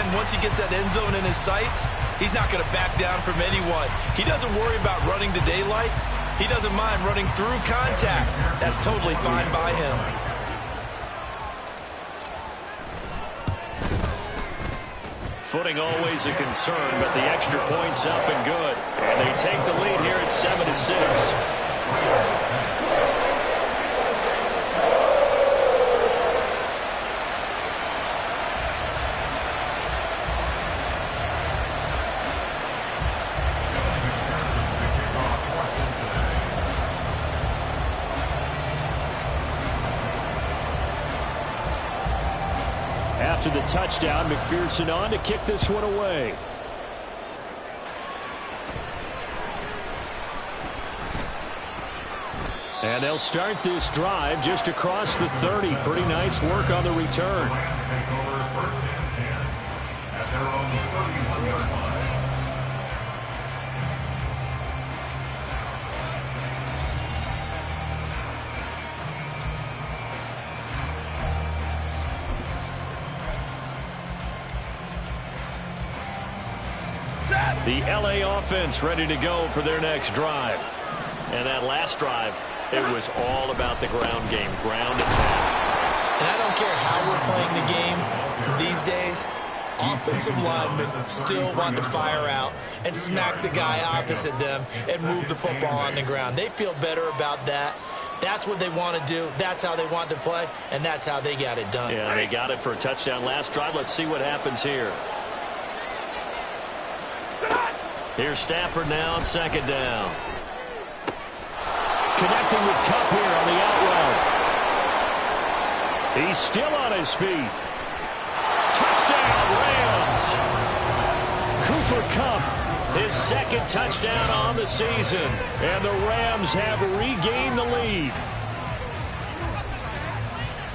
man, once he gets that end zone in his sights, he's not going to back down from anyone. He doesn't worry about running to daylight. He doesn't mind running through contact. That's totally fine by him. Footing always a concern, but the extra point's up and good. And they take the lead here at 7-6. After the touchdown, McPherson on to kick this one away. And they'll start this drive just across the 30. Pretty nice work on the return. The LA offense ready to go for their next drive. And that last drive, it was all about the ground game, ground attack. And I don't care how we're playing the game these days, offensive linemen still want to fire out and smack the guy opposite them and move the football on the ground. They feel better about that. That's what they want to do. That's how they want to play, and that's how they got it done. Yeah, they got it for a touchdown last drive. Let's see what happens here. Here's Stafford now on second down. Connecting with Kupp here on the out route. He's still on his feet. Touchdown, Rams. Cooper Kupp, his second touchdown on the season. And the Rams have regained the lead.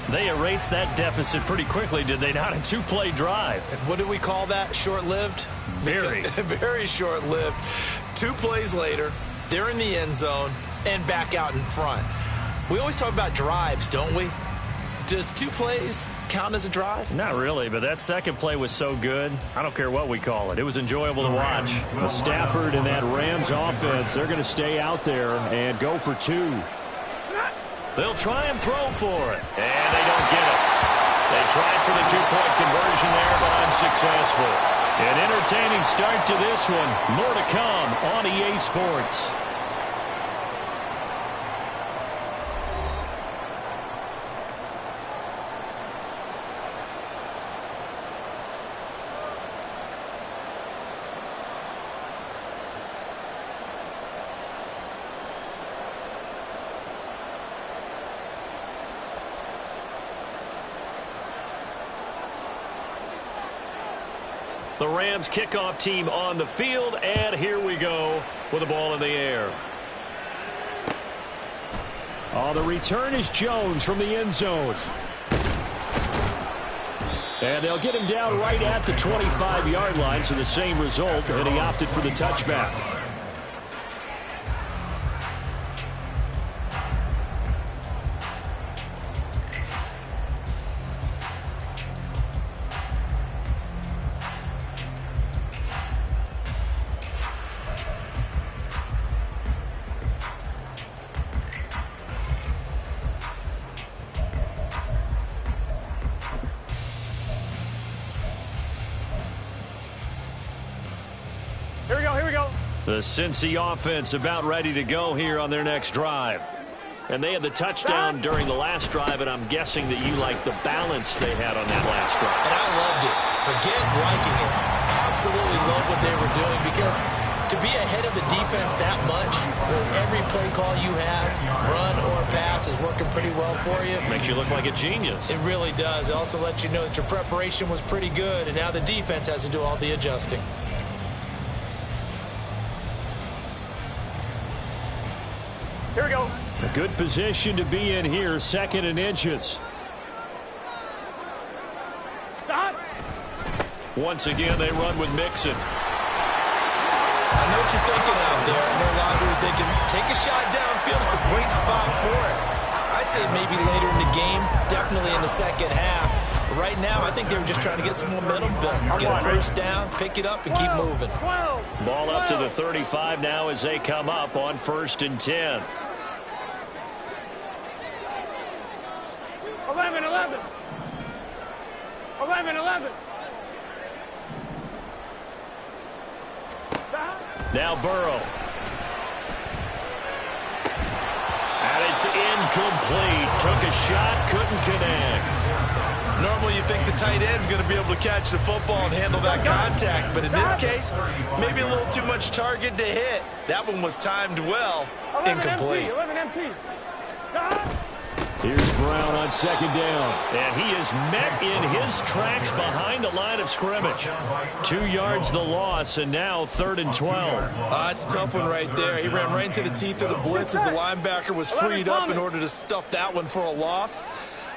They erased that deficit pretty quickly, did they not? A two-play drive. What do we call that? Short-lived? Very. Very short-lived. 2 plays later, they're in the end zone and back out in front. We always talk about drives, don't we? Does 2 plays count as a drive? Not really, but that second play was so good. I don't care what we call it. It was enjoyable to watch. Stafford and that Rams offense, they're going to stay out there and go for 2. They'll try and throw for it. And they don't get it. They tried for the 2-point conversion there, but unsuccessful. An entertaining start to this one. More to come on EA Sports. The Rams kickoff team on the field, and here we go with the ball in the air. Oh, the return is Jones from the end zone. And they'll get him down right at the 25-yard line, so the same result, and he opted for the touchback. The Cincy offense about ready to go here on their next drive. And they had the touchdown during the last drive, and I'm guessing that you like the balance they had on that last drive. And I loved it. Forget liking it. Absolutely love what they were doing, because to be ahead of the defense that much, where every play call you have, run or pass, is working pretty well for you. Makes you look like a genius. It really does. It also lets you know that your preparation was pretty good, and now the defense has to do all the adjusting. Here we go. A good position to be in here, 2nd and inches. Stop. Once again, they run with Mixon. I know what you're thinking out there. I know a lot of you are thinking, take a shot downfield. It's a great spot for it. I'd say maybe later in the game, definitely in the second half. But right now, I think they were just trying to get some momentum built. Get a first down, pick it up, and keep moving. Ball up to the 35 now as they come up on 1st and 10. 11. 11. Now Burrow. And it's incomplete. Took a shot, couldn't connect. Normally you think the tight end's going to be able to catch the football and handle that contact, but in this case, maybe a little too much target to hit. That one was timed well. Incomplete. 11 MT. Here's Brown on 2nd down. And he is met in his tracks behind the line of scrimmage. 2 yards the loss, and now 3rd and 12. That's a tough one right there. He ran right into the teeth of the blitz as the linebacker was freed up in order to stuff that one for a loss.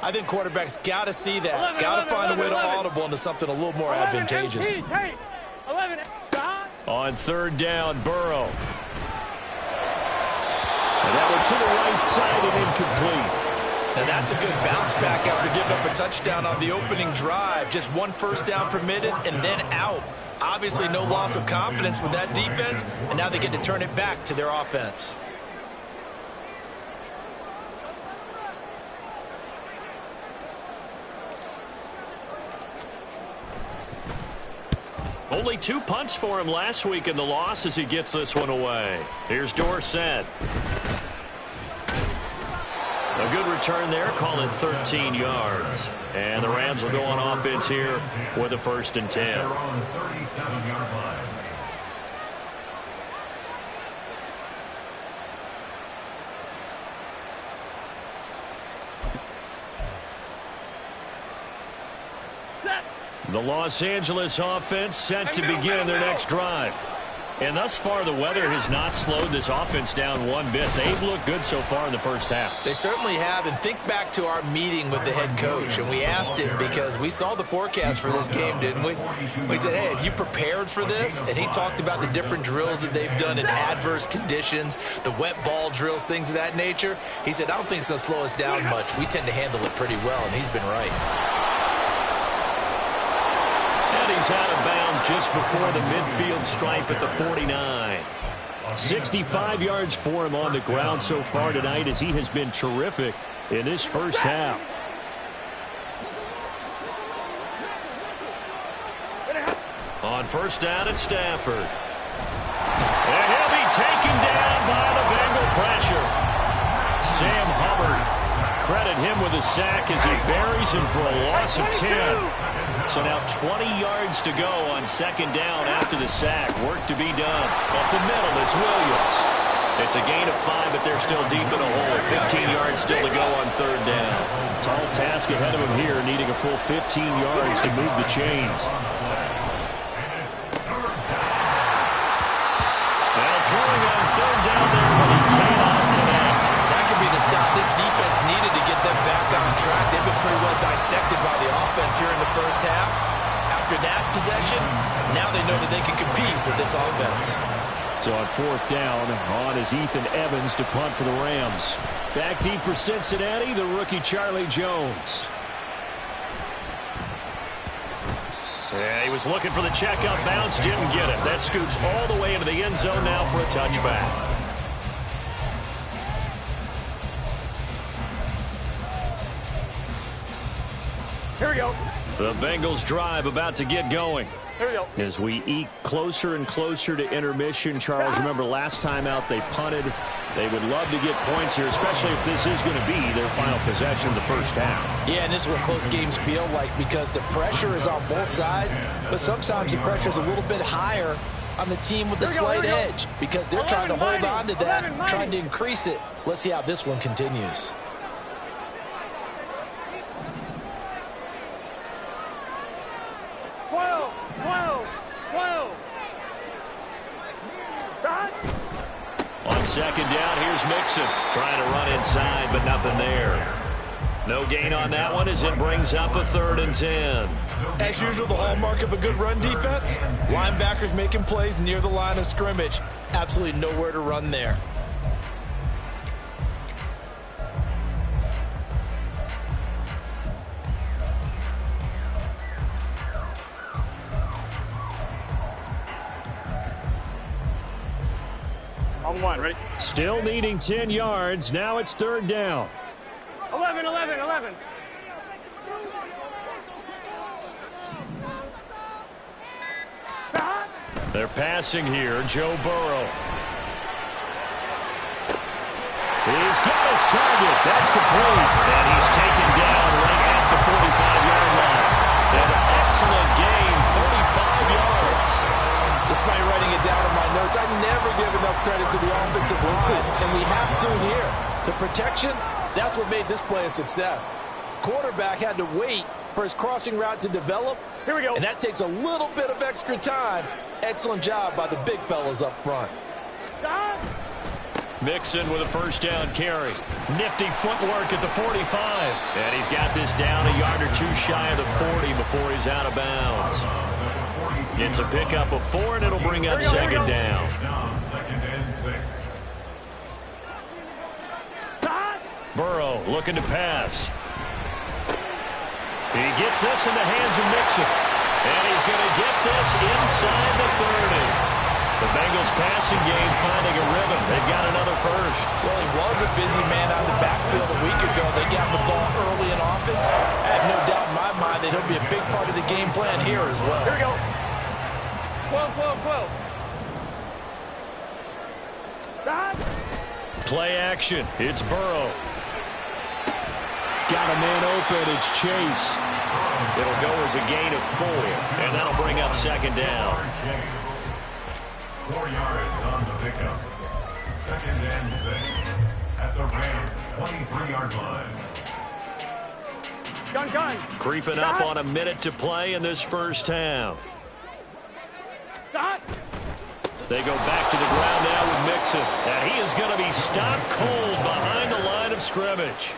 I think quarterbacks got to see that. Got to find a way to audible into something a little more advantageous. 11. On 3rd down, Burrow. And that one to the right side and incomplete. Now that's a good bounce back after giving up a touchdown on the opening drive. Just 1 first down permitted and then out. Obviously no loss of confidence with that defense, and now they get to turn it back to their offense. Only 2 punts for him last week in the loss as he gets this one away. Here's Dorsett. A good return there, call it 13 yards. And the Rams will go on offense here with a 1st and 10. The Los Angeles offense set to begin their next drive. And thus far, the weather has not slowed this offense down one bit. They've looked good so far in the first half. They certainly have. And think back to our meeting with the head coach. And we asked him because we saw the forecast for this game, didn't we? We said, hey, have you prepared for this? And he talked about the different drills that they've done in adverse conditions, the wet ball drills, things of that nature. He said, I don't think it's going to slow us down much. We tend to handle it pretty well, and he's been right. He's out of bounds just before the midfield stripe at the 49. 65 yards for him on the ground so far tonight as he has been terrific in this first half. On 1st down at Stafford. And he'll be taken down by the Bengal pressure. Sam Hubbard. Credit him with a sack as he buries him for a loss of 10. So now 20 yards to go on 2nd down after the sack. Work to be done. Up the middle, it's Williams. It's a gain of 5, but they're still deep in a hole. 15 yards still to go on 3rd down. Tall task ahead of him here, needing a full 15 yards to move the chains. Well, throwing on 3rd down there, but he cannot connect. That could be the stop this defense needed to get them back on track. They've been pretty well dissected by the offense here in the first half. After that possession, now they know that they can compete with this offense. So on 4th down, on is Ethan Evans to punt for the Rams. Back deep for Cincinnati, the rookie Charlie Jones. Yeah, he was looking for the checkup bounce, didn't get it. That scoots all the way into the end zone now for a touchback. Here we go. The Bengals drive about to get going. Here we go. As we eke closer and closer to intermission, Charles, remember last time out they punted. They would love to get points here, especially if this is going to be their final possession of the first half. Yeah, and this is what close games feel like because the pressure is on both sides, but sometimes the pressure is a little bit higher on the team with the slight edge because they're trying to hold on to that, trying to increase it. Let's see how this one continues. On 2nd down, here's Mixon. Trying to run inside, but nothing there. No gain on that one as it brings up a 3rd and 10. As usual, the hallmark of a good run defense, linebackers making plays near the line of scrimmage. Absolutely nowhere to run there. On one, ready? Still needing 10 yards. Now it's third down. 11, 11, 11. They're passing here. Joe Burrow. He's got his target. That's complete. And he's taken down right at the 45-yard line. An excellent game, 35 yards. Despite writing it down in my notes, I never give enough credit to the offensive line, and we have to here. The protection, that's what made this play a success. Quarterback had to wait for his crossing route to develop. Here we go. And that takes a little bit of extra time. Excellent job by the big fellas up front. Stop. Mixon with a first down carry. Nifty footwork at the 45. And he's got this down a yard or two shy of the 40 before he's out of bounds. It's a pickup of 4, and it'll bring up second down. Burrow looking to pass. He gets this in the hands of Mixon. And he's going to get this inside the 30. The Bengals passing game finding a rhythm. They've got another first. Well, he was a busy man out of the backfield a week ago. They got the ball early and often. I have no doubt in my mind that he'll be a big part of the game plan here as well. Here we go. 12, 12, 12. Stop. Play action. It's Burrow. Got a man open. It's Chase. It'll go as a gain of 4, and that'll bring up second down. 4 yards on the pickup. Second and 6 at the Rams' 23-yard line. Gun. Creeping up on a minute to play in this first half. Stop. They go back to the ground now with Mixon. And he is going to be stopped cold behind the line of scrimmage.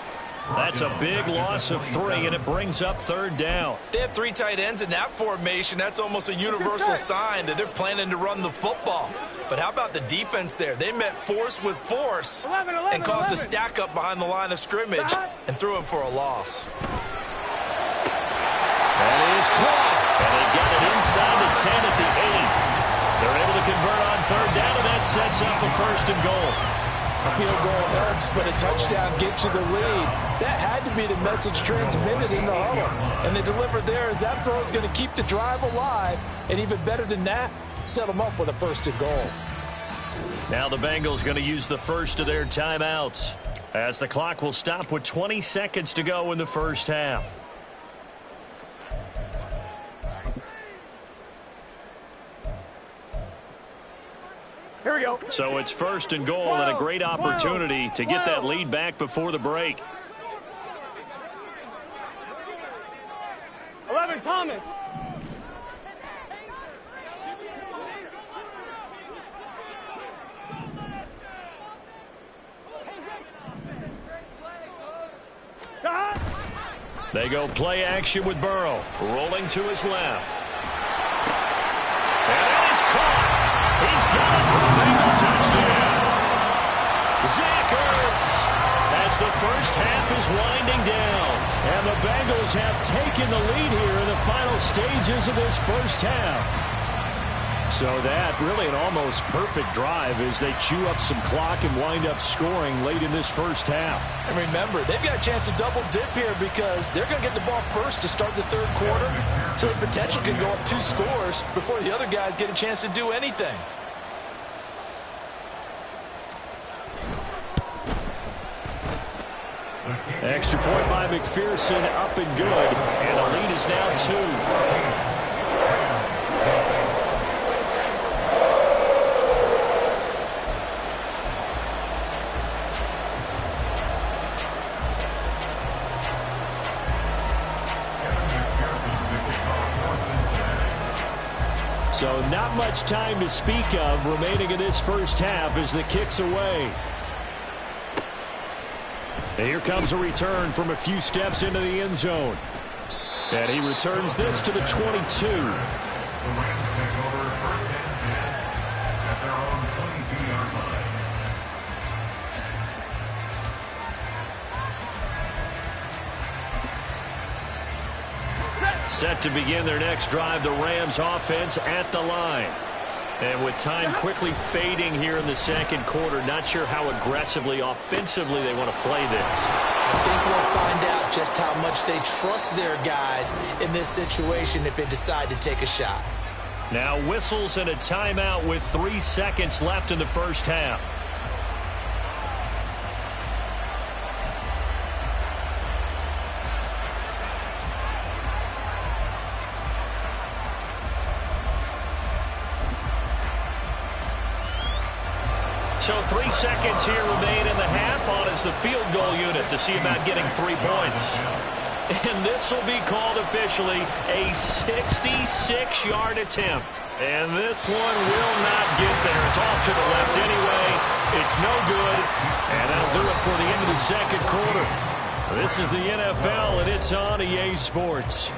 That's a big loss of 3, and it brings up third down. They have 3 tight ends in that formation. That's almost a universal sign that they're planning to run the football. But how about the defense there? They met force with force 11, and caused a stack up behind the line of scrimmage and threw him for a loss. That is caught. And they got it inside the 10 at the 8. They're able to convert on third down, and that sets up a first and goal. A field goal helps, but a touchdown gets you the lead. That had to be the message transmitted in the huddle. And they delivered there as that throw is going to keep the drive alive. And even better than that, set them up with a first and goal. Now the Bengals going to use the first of their timeouts, as the clock will stop with 20 seconds to go in the first half. Here we go. So it's first and goal, and a great opportunity to get that lead back before the break. 11, Thomas. Stop. They go play action with Burrow, rolling to his left. And it is caught. He's got it for a Bengal touchdown. Zach Ertz, as the first half is winding down. And the Bengals have taken the lead here in the final stages of this first half. So that really an almost perfect drive as they chew up some clock and wind up scoring late in this first half. And remember, they've got a chance to double dip here because they're going to get the ball first to start the third quarter. So the potential can go up 2 scores before the other guys get a chance to do anything. Extra point by McPherson, up and good. And the lead is now 2. So not much time to speak of remaining in this first half as the kick's away. And here comes a return from a few steps into the end zone. And he returns this to the 22. The Rams take over first and 10 at their own 22-yard line. Set to begin their next drive, the Rams offense at the line. And with time quickly fading here in the second quarter, not sure how aggressively, offensively they want to play this. I think we'll find out just how much they trust their guys in this situation if they decide to take a shot. Now whistles and a timeout with 3 seconds left in the first half. So 3 seconds here remain in the half on as the field goal unit to see about getting 3 points. And this will be called officially a 66-yard attempt. And this one will not get there. It's off to the left anyway. It's no good. And that'll do it for the end of the second quarter. This is the NFL, and it's on EA Sports.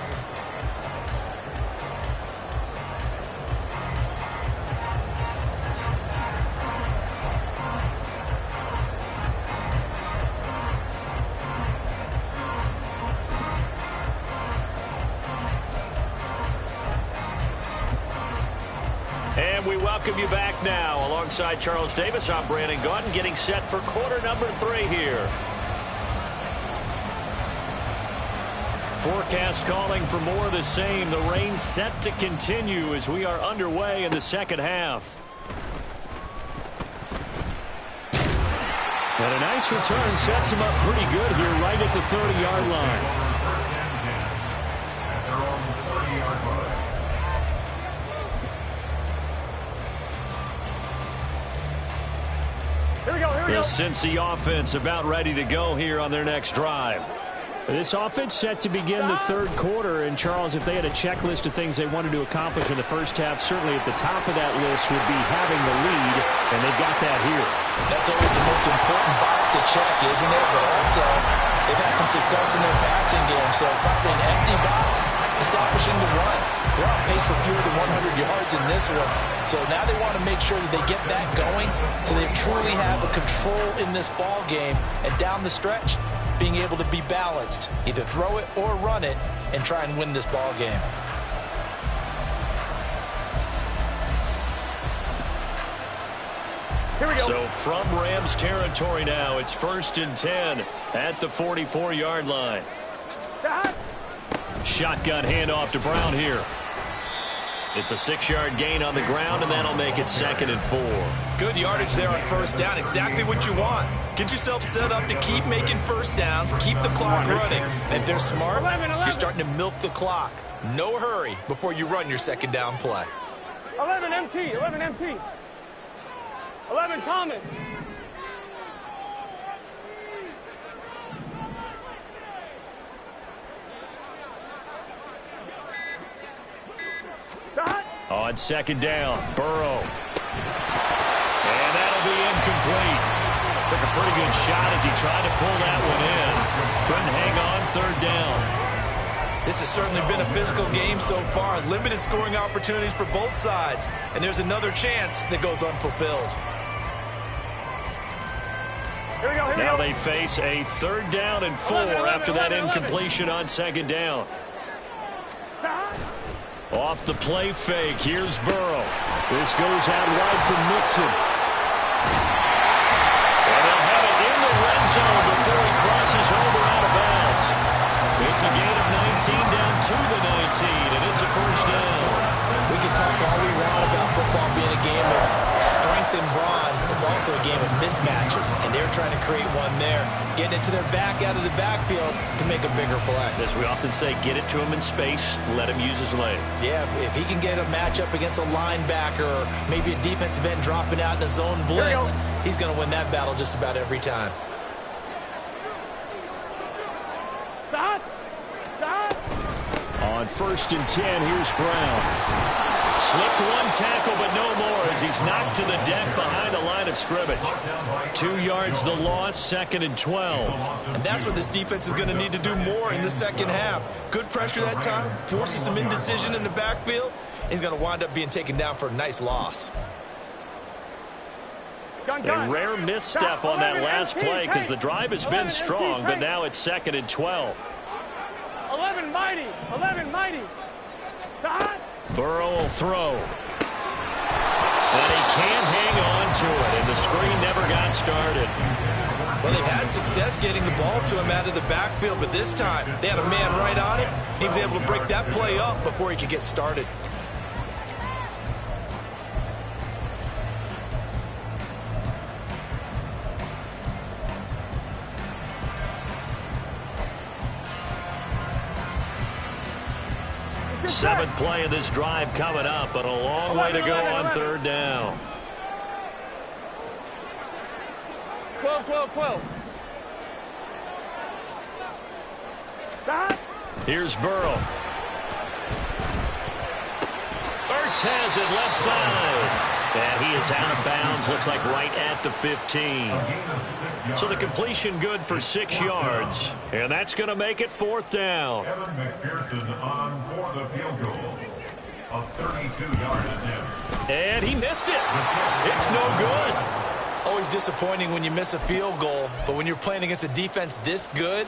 And we welcome you back now. Alongside Charles Davis, I'm Brandon Gaudin, getting set for quarter number 3 here. Forecast calling for more of the same. The rain set to continue as we are underway in the second half. And a nice return sets him up pretty good here right at the 30-yard line. The Cincy offense about ready to go here on their next drive. This offense set to begin the third quarter. And, Charles, if they had a checklist of things they wanted to accomplish in the first half, certainly at the top of that list would be having the lead, and they've got that here. That's always the most important box to check, isn't it? But also, they've had some success in their passing game, so probably an empty box, establishing the run. They're on pace for fewer than 100 yards in this one. So now they want to make sure that they get that going so they truly have a control in this ball game. And down the stretch, being able to be balanced. Either throw it or run it and try and win this ball game. Here we go. So from Rams territory now, it's 1st and 10 at the 44-yard line. Shotgun handoff to Brown here. It's a 6-yard gain on the ground, and that'll make it 2nd and 4. Good yardage there on first down. Exactly what you want. Get yourself set up to keep making first downs, keep the clock running. And if they're smart, you're starting to milk the clock. No hurry before you run your second down play. 11 MT, 11 MT. 11 Thomas. On second down, Burrow. And that'll be incomplete. Took a pretty good shot as he tried to pull that one in. Couldn't hang on third down. This has certainly been a physical game so far. Limited scoring opportunities for both sides. And there's another chance that goes unfulfilled. Here we go, now they face a 3rd down and 4 after that incompletion on second down. Off the play fake, here's Burrow. This goes out wide for Mixon. And they'll have it in the red zone before he crosses over out of bounds. It's a gain of 19 down to the 19, and it's a 1st down. We can talk all we want about football being a game of strength and brawn. It's also a game of mismatches, and they're trying to create one there. Getting it to their back out of the backfield to make a bigger play. As we often say, get it to him in space, let him use his leg. Yeah, if he can get a matchup against a linebacker or maybe a defensive end dropping out in a zone blitz, he's going to win that battle just about every time. Stop! Stop! On 1st and 10, here's Brown. Slipped one tackle, but no more as he's knocked to the deck behind the line of scrimmage. 2 yards the loss, 2nd and 12. And that's what this defense is going to need to do more in the second half. Good pressure that time, forces some indecision in the backfield. He's going to wind up being taken down for a nice loss. A rare misstep on that last play because the drive has been strong, but now it's 2nd and 12. 11 mighty, 11 mighty. Burrow will throw. And he can't hang on to it, and the screen never got started. Well, they've had success getting the ball to him out of the backfield, but this time they had a man right on it. He was able to break that play up before he could get started. Seventh play of this drive coming up, but a long way to go on third down. 12, 12, 12. Stop. Here's Burrow. Ertz has it left side. And he is out of bounds, looks like right at the 15. So the completion good for 6 yards. And that's going to make it fourth down. Evan McPherson on for the field goal. A 32-yard attempt. And he missed it. It's no good. Always disappointing when you miss a field goal, but when you're playing against a defense this good,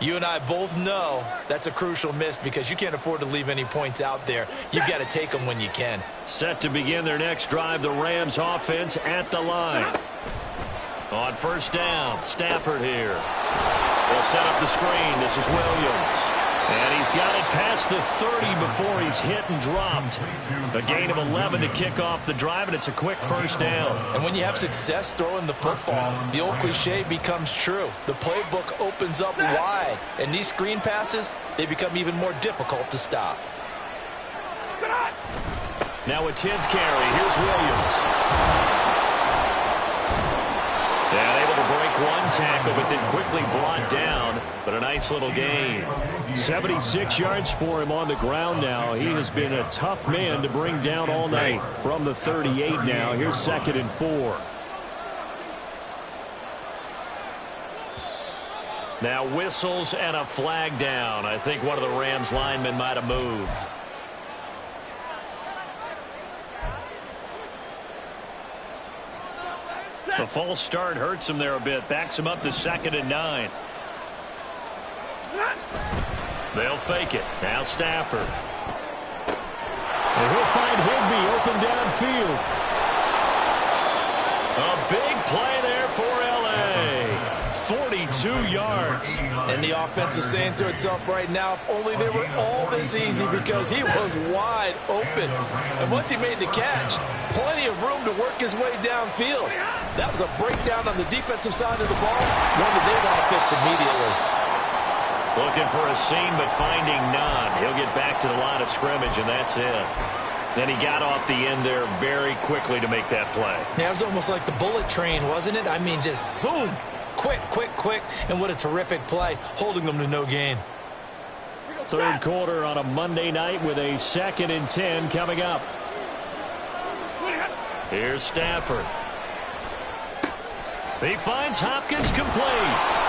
you and I both know that's a crucial miss because you can't afford to leave any points out there. You've got to take them when you can. Set to begin their next drive, the Rams offense at the line. On first down, Stafford here. They'll set up the screen. This is Williams. And he's got it past the 30 before he's hit and dropped. A gain of 11 to kick off the drive, and it's a quick first down. And when you have success throwing the football, the old cliche becomes true. The playbook opens up wide, and these screen passes, they become even more difficult to stop. Now a 10th carry. Here's Williams. And able to break one tackle, but then quickly brought down. But a nice little gain. 76 yards for him on the ground now. He has been a tough man to bring down all night. From the 38 now. Here's 2nd and 4. Now whistles and a flag down. I think one of the Rams linemen might have moved. The false start hurts him there a bit. Backs him up to 2nd and 9. They'll fake it. Now Stafford. And he'll find Higbee open downfield. A big play there for L.A. 42 yards. And the offense is saying to itself right now, if only they were all this easy, because he was wide open. And once he made the catch, plenty of room to work his way downfield. That was a breakdown on the defensive side of the ball, one that they want to fix immediately. Looking for a seam, but finding none. He'll get back to the line of scrimmage, and that's it. Then he got off the end there very quickly to make that play. Yeah, it was almost like the bullet train, wasn't it? I mean, just zoom. Quick, quick, quick. And what a terrific play, holding them to no gain. Third quarter on a Monday night with a 2nd and 10 coming up. Here's Stafford. He finds Hopkins complete.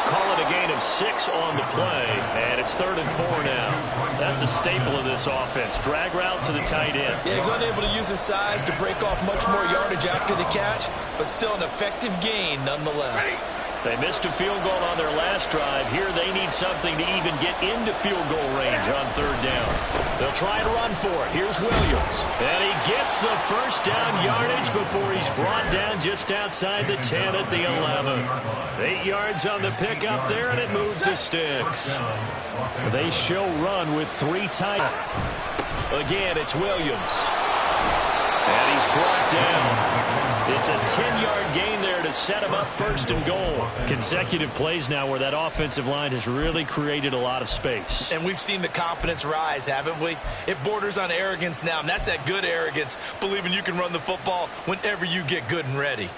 Call it a gain of 6 on the play, and it's 3rd and 4 now. That's a staple of this offense. Drag route to the tight end. Yeah, he's unable to use his size to break off much more yardage after the catch, but still an effective gain nonetheless. They missed a field goal on their last drive. Here they need something to even get into field goal range on 3rd down. They'll try and run for it. Here's Williams. And he gets the first down yardage before he's brought down just outside the 10 at the 11. 8 yards on the pickup there, and it moves the sticks. They show run with 3 tight. Again, it's Williams. And he's brought down. It's a 10-yard gain there to set him up 1st and goal. Consecutive plays now where that offensive line has really created a lot of space. And we've seen the confidence rise, haven't we? It borders on arrogance now, and that's that good arrogance, believing you can run the football whenever you get good and ready.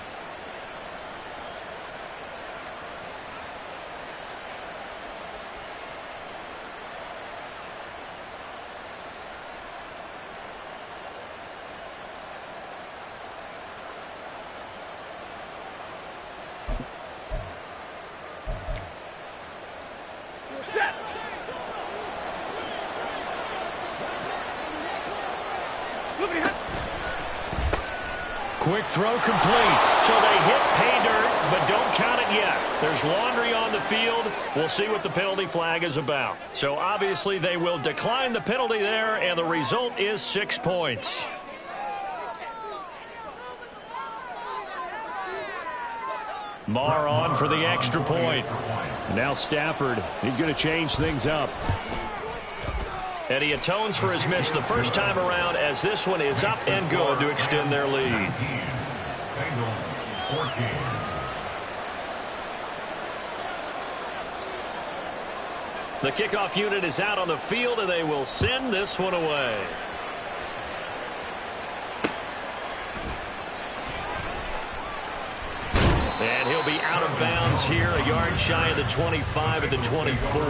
Quick throw complete. So they hit pay dirt, but don't count it yet. There's laundry on the field. We'll see what the penalty flag is about. So obviously they will decline the penalty there, and the result is 6 points. Marr on for the extra point. Now Stafford, he's going to change things up. And he atones for his miss the first time around as this one is up and good to extend their lead. Bengals 14. The kickoff unit is out on the field, and they will send this one away. And he'll be out of bounds here, a yard shy of the 25 at the 24.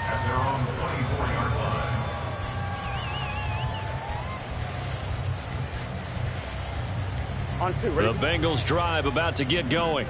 At their own 24-yard line. On two, ready? The Bengals drive about to get going.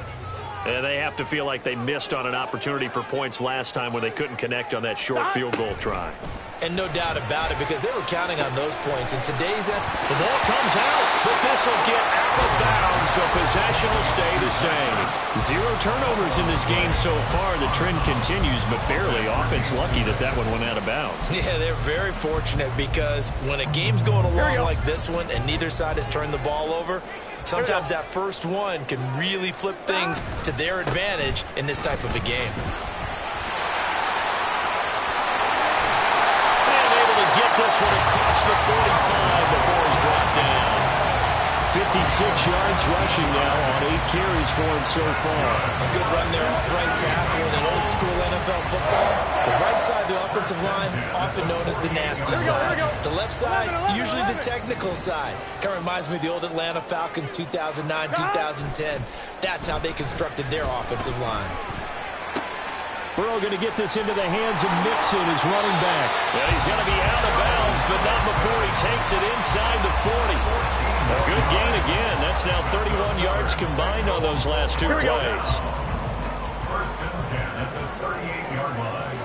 And they have to feel like they missed on an opportunity for points last time when they couldn't connect on that short field goal try. And no doubt about it, because they were counting on those points. And today's the ball comes out, but this will get out of bounds, so possession will stay the same. 0 turnovers in this game so far. The trend continues, but barely. Offense lucky that one went out of bounds. Yeah, they're very fortunate, because when a game's going along like this one and neither side has turned the ball over, sometimes that first one can really flip things to their advantage in this type of a game. Get this one across the 45 before he's brought down. 56 yards rushing now on 8 carries for him so far. A good run there off right tackle in old school NFL football. The right side of the offensive line, often known as the nasty side. The left side, usually the technical side. Kind of reminds me of the old Atlanta Falcons 2009-2010. That's how they constructed their offensive line. Burrow going to get this into the hands of Mixon, his running back. And he's going to be out of bounds, but not before he takes it inside the 40. A good gain again. That's now 31 yards combined on those last 2 plays. First and 10 at the 38-yard line.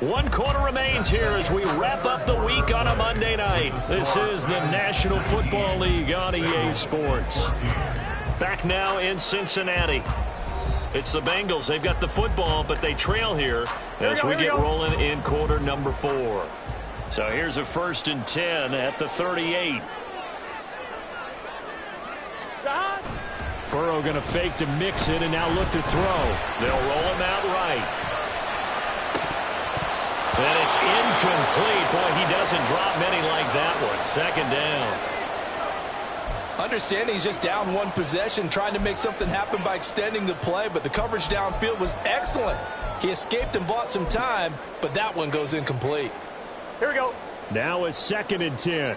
1 quarter remains here as we wrap up the week on a Monday night. This is the National Football League on EA Sports. Back now in Cincinnati. It's the Bengals. They've got the football, but they trail here as we get rolling in quarter number 4. So here's a 1st and 10 at the 38. Burrow going to fake to Mixon and now look to throw. They'll roll him out right. And it's incomplete. Boy, he doesn't drop many like that one. 2nd down. Understanding he's just down 1 possession, trying to make something happen by extending the play, but the coverage downfield was excellent. He escaped and bought some time, but that one goes incomplete. Here we go. Now a 2nd and 10.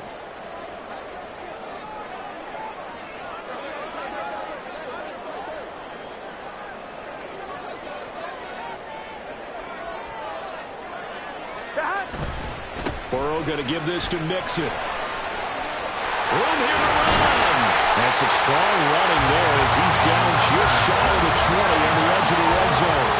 Burrow going to give this to Mixon. Room here to run. That's some strong running there as he's down just shy of the 20 on the edge of the red zone.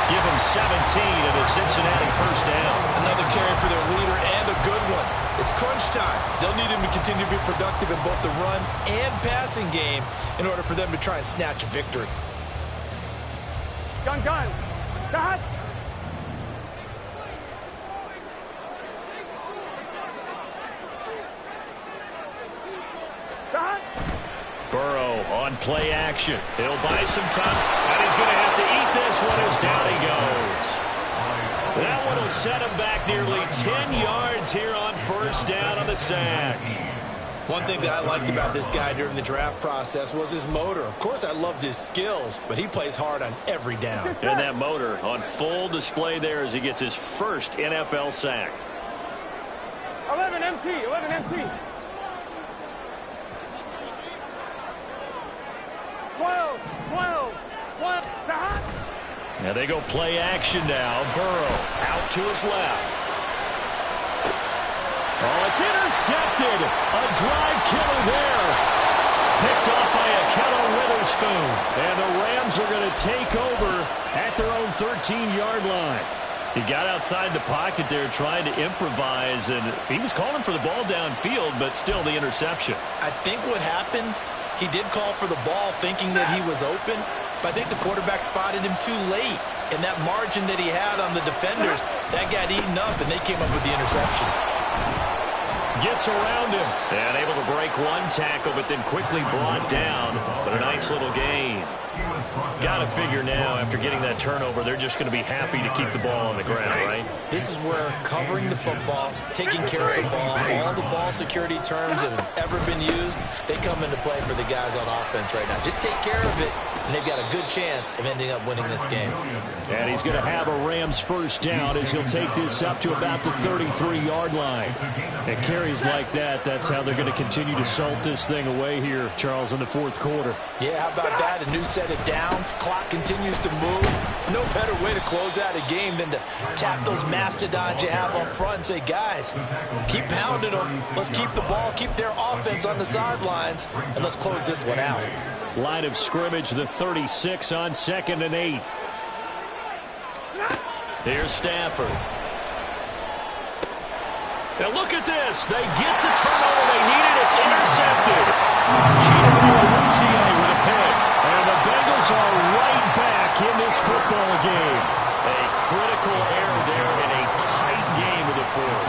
Give him 17 and a Cincinnati 1st down. Another carry for their leader and a good one. It's crunch time. They'll need him to continue to be productive in both the run and passing game in order for them to try and snatch a victory. Gun. Got. Burrow on play action. He'll buy some time, and he's going to have to eat this one as down he goes. That one will set him back nearly 10 yards here on 1st down on the sack. One thing that I liked about this guy during the draft process was his motor. Of course, I loved his skills, but he plays hard on every down. And that motor on full display there as he gets his 1st NFL sack. 11 MT. 12. Now they go play action now. Burrow out to his left. Oh, it's intercepted. A drive killer there. Picked off by Akello Witherspoon. And the Rams are going to take over at their own 13-yard line. He got outside the pocket there trying to improvise, and he was calling for the ball downfield, but still the interception. I think what happened, he did call for the ball thinking that he was open, but I think the quarterback spotted him too late. And that margin that he had on the defenders, that got eaten up, and they came up with the interception. Gets around him. And able to break one tackle, but then quickly brought down. But a nice little gain. Got to figure now, after getting that turnover, they're just going to be happy to keep the ball on the ground, right? This is where covering the football, taking care of the ball, all the ball security terms that have ever been used, they come into play for the guys on offense right now. Just take care of it, and they've got a good chance of ending up winning this game. And he's going to have a Rams first down as he'll take this up to about the 33-yard line. And carries like that, that's how they're going to continue to salt this thing away here, Charles, in the fourth quarter. Yeah, how about that? A new set of downs. Clock continues to move. No better way to close out a game than to tap those mastodons you have up front and say, guys, keep pounding them. Let's keep the ball, keep their offense on the sidelines, and let's close this one out. Line of scrimmage, the 36 on 2nd and 8. Here's Stafford. Now look at this. They get the turnover they needed. It's intercepted. Chidobe with a pick. And the Bengals are right back in this football game. A critical error there in a tight game of the fourth.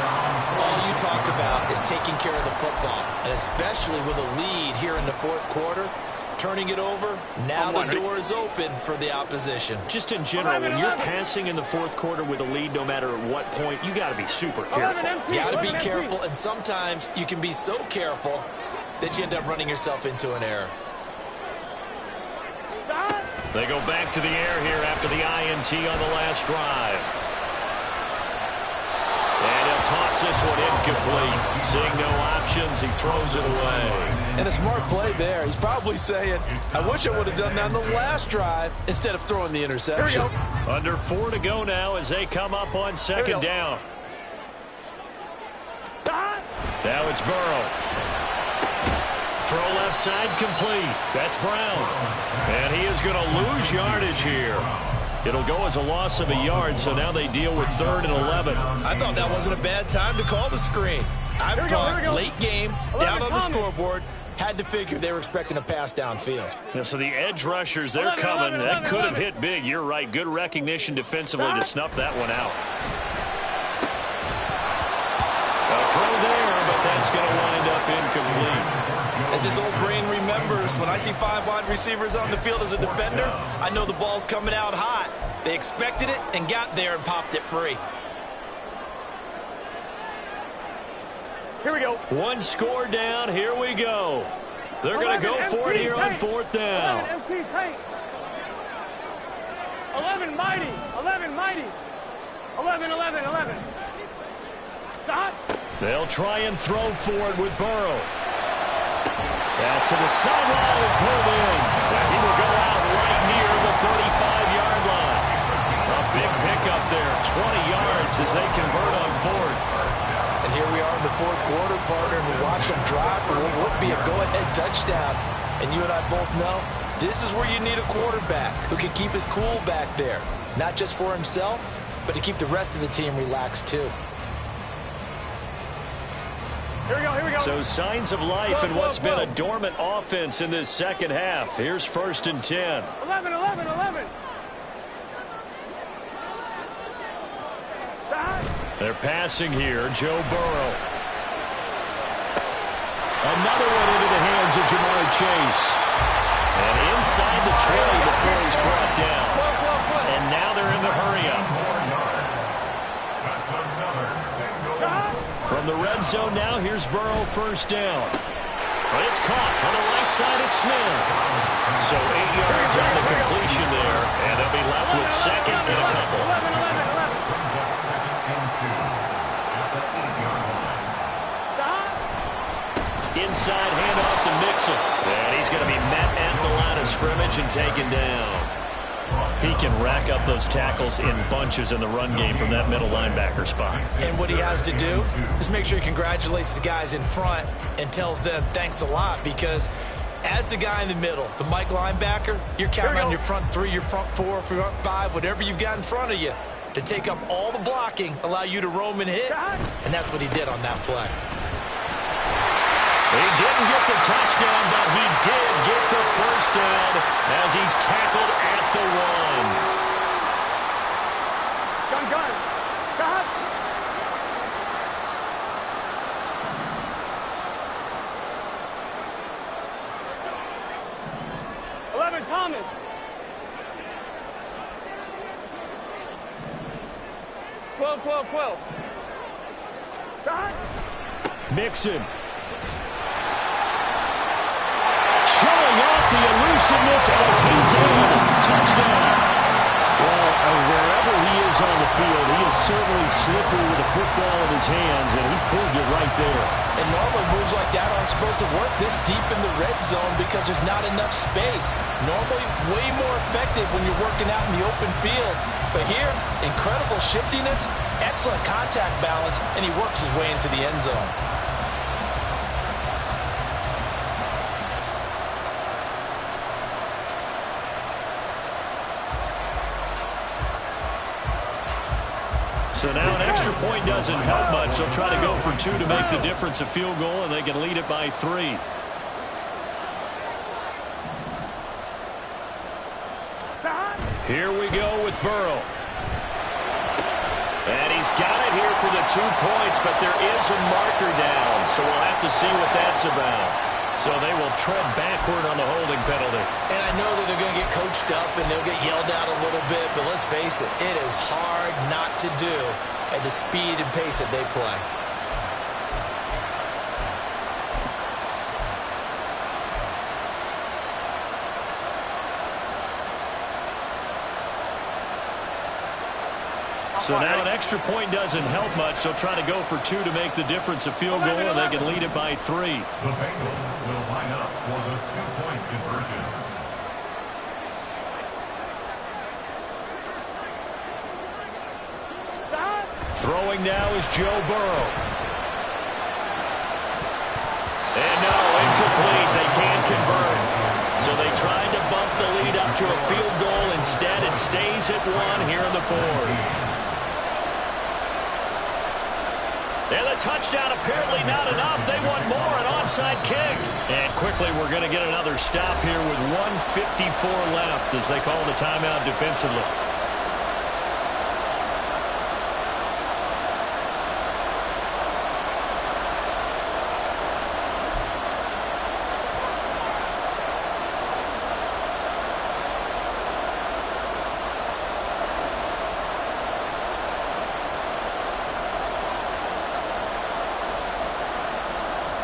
All you talk about is taking care of the football, and especially with a lead here in the fourth quarter. Turning it over, now the door is open for the opposition. Just in general, when you're passing in the fourth quarter with a lead, no matter at what point, you got to be super careful. Got to be careful, and sometimes you can be so careful that you end up running yourself into an error. They go back to the air here after the INT on the last drive. And he'll toss this one incomplete. Seeing no options, he throws it away. And a smart play there. He's probably saying, I wish I would have done that on the last drive instead of throwing the interception. Under 4 to go now as they come up on second down. Now it's Burrow. Throw left side complete. That's Brown. And he is going to lose yardage here. It'll go as a loss of a yard, so now they deal with 3rd and 11. I thought that wasn't a bad time to call the screen. I'm from late game, down on the scoreboard. Had to figure they were expecting a pass downfield. Yeah, so the edge rushers, they're coming. That could have hit big. You're right. Good recognition defensively to snuff that one out. A throw there, but that's going to wind up incomplete. As this old brain remembers, when I see 5 wide receivers on the field as a defender, I know the ball's coming out hot. They expected it and got there and popped it free. Here we go. One score down. Here we go. They're going to go for it here on 4th down. 11 MT paint. 11 mighty. 11 mighty. 11, 11, 11. Stop. They'll try and throw for it with Burrow. Pass to the sideline and pulled in. And he will go out right near the 35-yard line. A big pickup there, 20 yards as they convert on 4th. And here we are in the fourth quarter, partner, and we watch them drive for what would be a go-ahead touchdown. And you and I both know this is where you need a quarterback who can keep his cool back there. Not just for himself, but to keep the rest of the team relaxed too. Here we go, here we go. So signs of life in what's been a dormant offense in this second half. Here's 1st and 10. 11, 11, 11. They're passing here, Joe Burrow. Another one into the hands of Jamar Chase. And inside the 20 before he's brought down. And now they're in the hurry-up. From the red zone now, here's Burrow first down. But it's caught on the right side at Smith. So 8 yards on the completion there, and they'll be left with 2nd and a couple. 11, 11, 11. Inside handoff to Mixon. And he's going to be met at the line of scrimmage and taken down. He can rack up those tackles in bunches in the run game from that middle linebacker spot. And what he has to do is make sure he congratulates the guys in front and tells them thanks a lot, because as the guy in the middle, the Mike linebacker, you're counting on your front 3, your front 4, front 5, whatever you've got in front of you to take up all the blocking, allow you to roam and hit, and that's what he did on that play. He didn't get the touchdown, but he did get the first down as he's tackled at the 1. Gun. Cut. 11, Thomas. Twelve. Shot. Mixon. Showing off the elusiveness as he's in. Touchdown. Well, wherever he is on the field, he is certainly slippery with the football in his hands, and he proved it right there. And normally moves like that aren't supposed to work this deep in the red zone because there's not enough space. Normally way more effective when you're working out in the open field. But here, incredible shiftiness, excellent contact balance, and he works his way into the end zone. So now an extra point doesn't help much. They'll try to go for 2 to make the difference a field goal, and they can lead it by 3. Here we go with Burrow. And he's got it here for the 2 points, but there is a marker down, so we'll have to see what that's about. So they will tread backward on the holding penalty. And I know that they're going to get coached up and they'll get yelled out a little bit, but let's face it, it is hard not to do at the speed and pace that they play. So now an extra point doesn't help much. They'll try to go for 2 to make the difference a field goal, and they can lead it by 3. The Bengals will line up for the 2-point conversion. Throwing now is Joe Burrow. And no, incomplete. They can't convert. So they tried to bump the lead up to a field goal. Instead, it stays at 1 here in the 4th. And the touchdown apparently not enough. They want more, an onside kick. And quickly we're going to get another stop here with 1:54 left as they call the timeout defensively.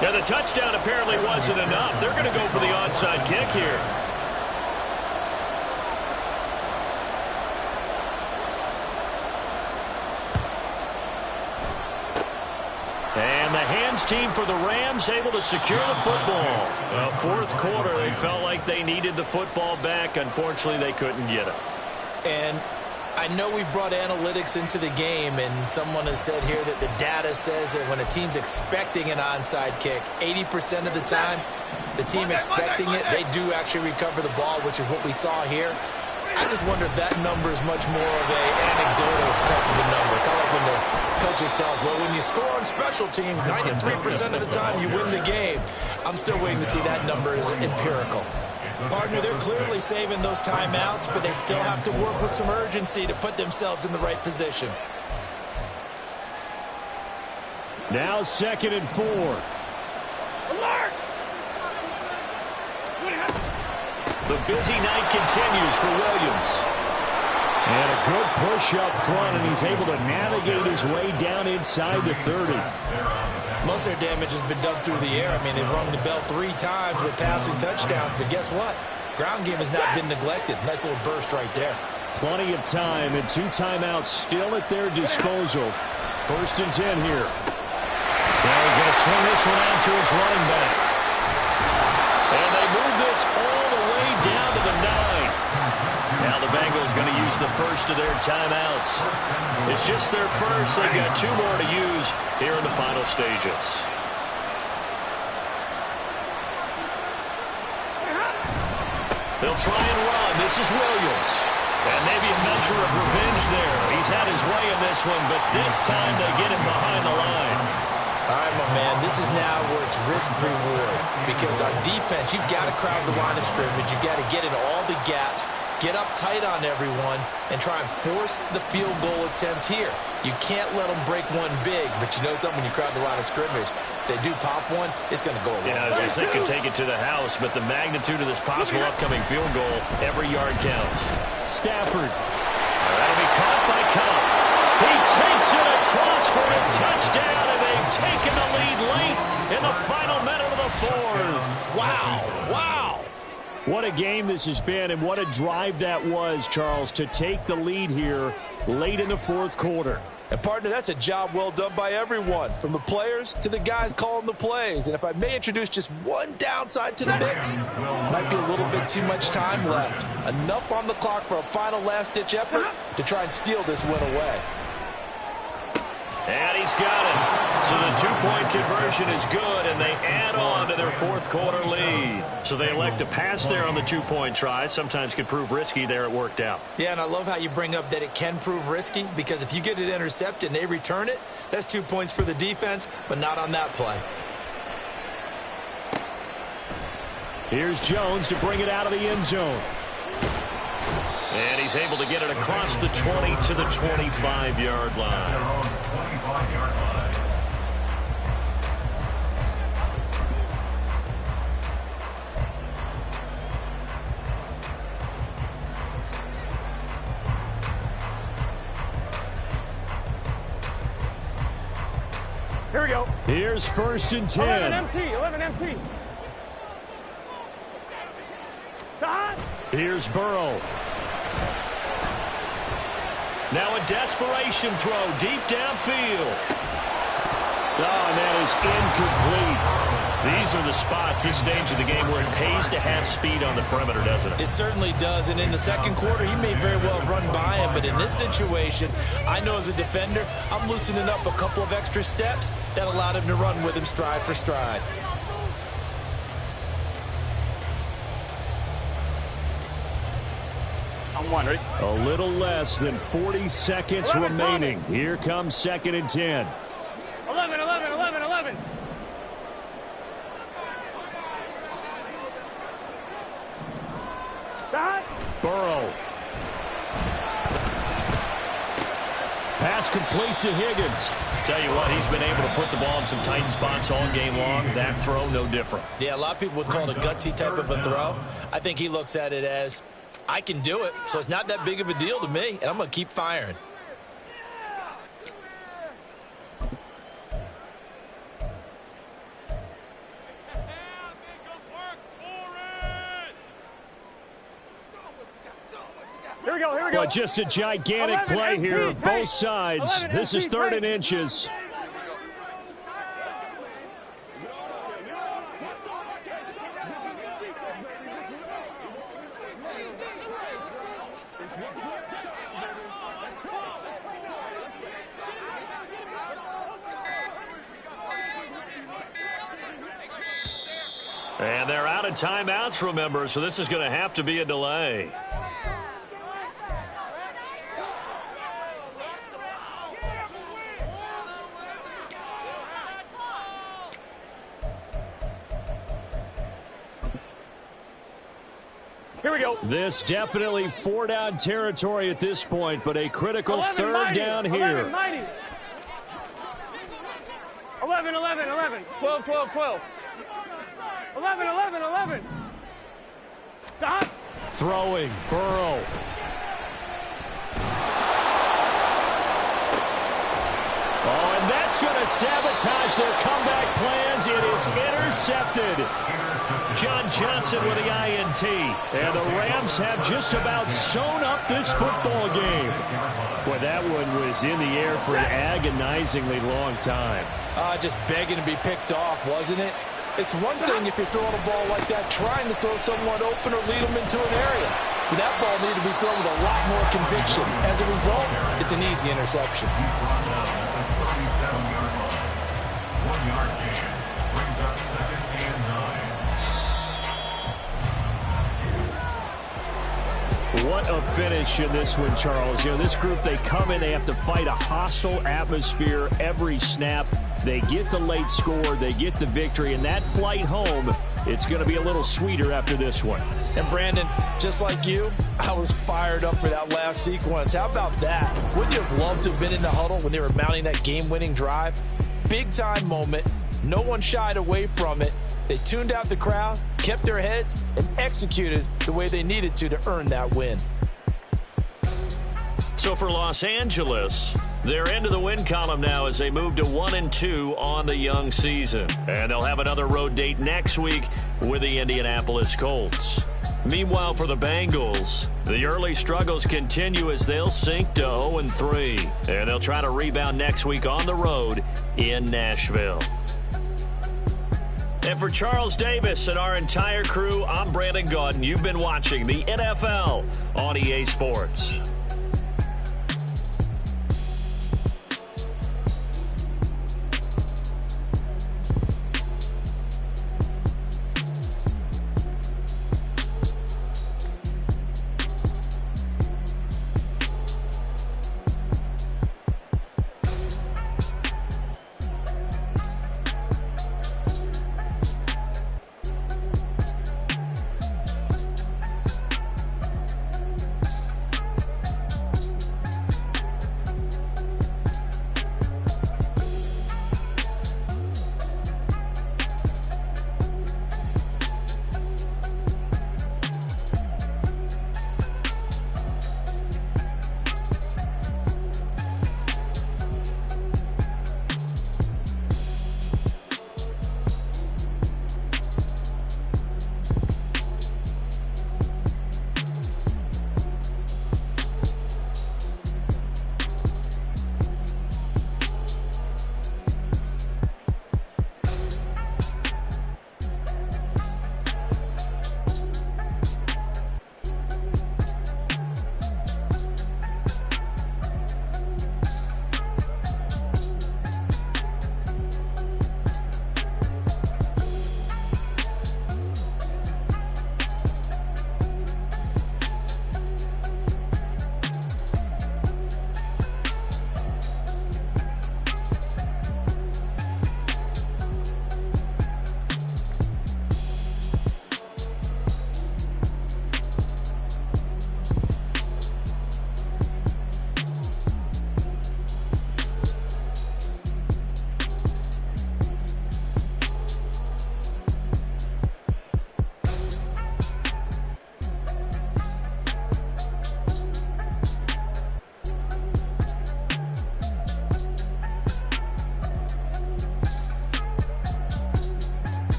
Now, the touchdown apparently wasn't enough. They're going to go for the onside kick here. And the hands team for the Rams able to secure the football. Well, 4th quarter, they felt like they needed the football back. Unfortunately, they couldn't get it. And I know we've brought analytics into the game, and someone has said here that the data says that when a team's expecting an onside kick, 80% of the time, the team expecting it, they do actually recover the ball, which is what we saw here. I just wonder if that number is much more of an anecdotal type of a number. Kind of like when the coaches tell us, well, when you score on special teams, 93% of the time you win the game. I'm still waiting to see that number is empirical. Partner, they're clearly saving those timeouts, but they still have to work with some urgency to put themselves in the right position. Now 2nd and 4. Alert! The busy night continues for Williams. And a good push up front, and he's able to navigate his way down inside the 30. Most of their damage has been done through the air. I mean, they've rung the bell 3 times with passing touchdowns, but guess what? Ground game has not been neglected. Nice little burst right there. Plenty of time and 2 timeouts still at their disposal. 1st and 10 here. Now he's going to swing this one out to his running back. And they move this all the way down to the 9. Now the Bengals going to use the first of their timeouts. It's just their first. They've got 2 more to use here in the final stages. They'll try and run. This is Williams. And maybe a measure of revenge there. He's had his way in this one, but this time they get him behind the line. All right, my man, this is now where it's risk-reward. Because on defense, you've got to crowd the line of scrimmage. You've got to get into all the gaps, get up tight on everyone, and try and force the field goal attempt here. You can't let them break one big, but you know something, when you crowd the line of scrimmage, they do pop one, it's going to go away. Yeah, as they can take it to the house, but the magnitude of this possible upcoming field goal, every yard counts. Stafford. That'll be caught by Cup. He takes it across for a touchdown, and they've taken the lead late in the final minute of the fourth. Wow. What a game this has been, and what a drive that was, Charles, to take the lead here late in the fourth quarter. And, partner, that's a job well done by everyone, from the players to the guys calling the plays. And if I may introduce just one downside to the mix, might be a little bit too much time left. Enough on the clock for a final last-ditch effort to try and steal this win away. And he's got it. So the two-point conversion is good, and they add on to their fourth-quarter lead. So they elect to pass there on the two-point try. Sometimes could prove risky there. It worked out. Yeah, and I love how you bring up that it can prove risky, because if you get it intercepted and they return it, that's 2 points for the defense, but not on that play. Here's Jones to bring it out of the end zone. And he's able to get it across the 20 to the 25-yard line. Here we go. Here's 1st and 10. 11 MT. Here's Burrow. Now a desperation throw deep downfield. Oh, and that is incomplete. These are the spots, this stage of the game, where it pays to have speed on the perimeter, doesn't it? It certainly does, and in the second quarter, he may very well run by him, but in this situation, I know as a defender, I'm loosening up a couple of extra steps that allowed him to run with him stride for stride. I'm one, ready? A little less than 40 seconds remaining. Here comes 2nd and 10. 11. Burrow. Pass complete to Higgins. Tell you what, he's been able to put the ball in some tight spots all game long. That throw, no different. Yeah, a lot of people would call it a gutsy type of a throw. I think he looks at it as, I can do it, so it's not that big of a deal to me, and I'm going to keep firing. Here we go. But just a gigantic play here, both sides. This is 3rd and inches. And they're out of timeouts, remember, so this is going to have to be a delay. Here we go. This definitely 4-down territory at this point, but a critical 3rd down here. 11. 12. 11. Stop. Throwing, Burrow. Oh, and that's going to sabotage their comeback plans. It is intercepted. John Johnson with the INT. And the Rams have just about sewn up this football game. Boy, that one was in the air for an agonizingly long time. Just begging to be picked off, wasn't it? It's one thing if you're throwing a ball like that, trying to throw someone open or lead them into an area. But that ball needed to be thrown with a lot more conviction. As a result, it's an easy interception. 1-yard gain brings up 2nd and 9. What a finish in this one, Charles. You know, this group, they come in, they have to fight a hostile atmosphere every snap. They get the late score, they get the victory, and that flight home, it's going to be a little sweeter after this one. And Brandon, just like you, I was fired up for that last sequence. How about that? Wouldn't you have loved to have been in the huddle when they were mounting that game-winning drive? Big-time moment, No one shied away from it. They tuned out the crowd, kept their heads, and executed the way they needed to earn that win. So for Los Angeles, they're into the win column now as they move to 1-2 on the young season. And they'll have another road date next week with the Indianapolis Colts. Meanwhile, for the Bengals, the early struggles continue as they'll sink to 0-3. And they'll try to rebound next week on the road in Nashville. And for Charles Davis and our entire crew, I'm Brandon Gaudin. You've been watching the NFL on EA Sports.